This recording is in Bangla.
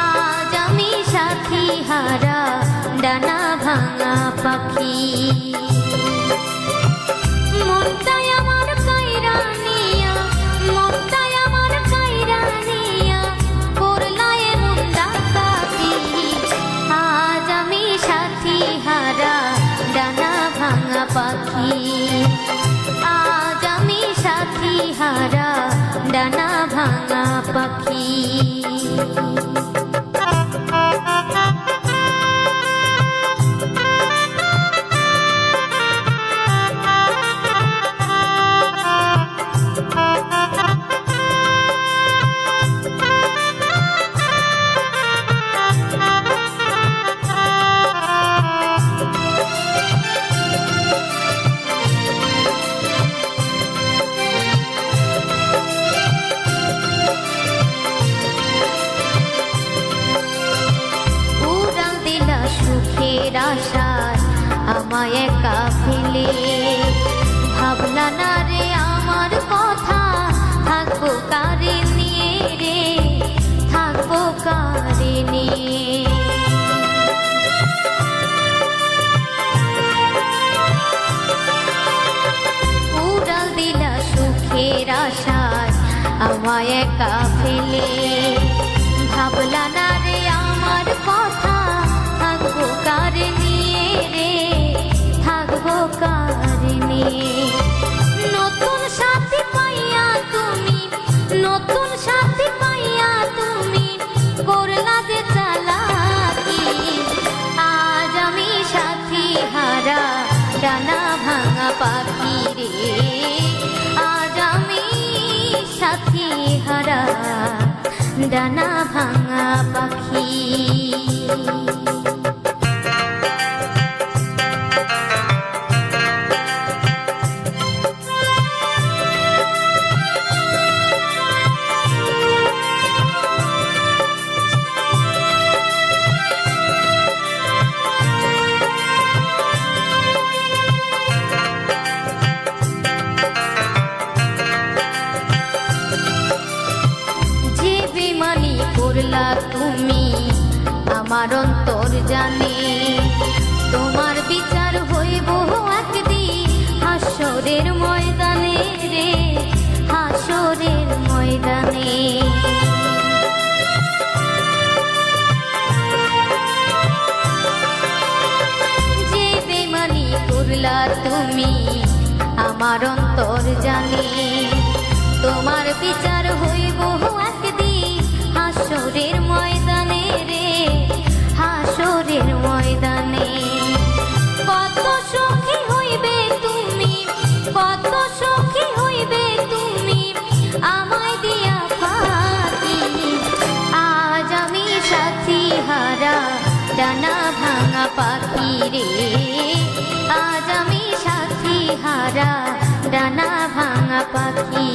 আজ আমি সাথী হারা ডানা ভাঙা পাখি। মনটাই আমার কাইরা নিয়া, মনটাই আমার কাইরা নিয়া করলা এমন ডাকাতি। আজ আমি সাথী হারা ডানা ভাঙা পাখি। আজ আমি সাথী হারা ডানা ভাঙা পাখি। সুখের আশায় আমায় একা ফেলে, ভাবলা না রে আমার কথা, থাকবো কারে নিয়ে রে, থাকবো কারে নিয়ে। উড়াল দিলা সুখের আশায় আমায় একা ফেলে, ভাবলা না রে আমার কথা, থাকবো কারে নিয়ে রে, থাকবো কারে নিয়ে। নতুন সাথী পাইয়া তুমি, নতুন সাথী পাইয়া তুমি করলা যে চালাকি। আজ আমি সাথী হারা ডানা ভাঙা পাখি রে, আজ আমি সাথী হারা ডানা ভাঙা পাখি। করলা তুমি আমার অন্তর জানে, তোমার বিচার হইব একদিন হাসরের ময়দানে রে, হাসরের ময়দানে। যে বেমানি করলা তুমি আমার অন্তর জানে, তোমার বিচার হইব একদিন হাসরের ময়দানে রে, হাসরের ময়দানে। কত সুখী হইবে তুমি, কত সুখী হইবে তুমি আমায় দিয়া পাখি। আজ আমি সাথী হারা ডানা ভাঙা পাখি রে, আজ আমি সাথী হারা ডানা ভাঙা পাখি।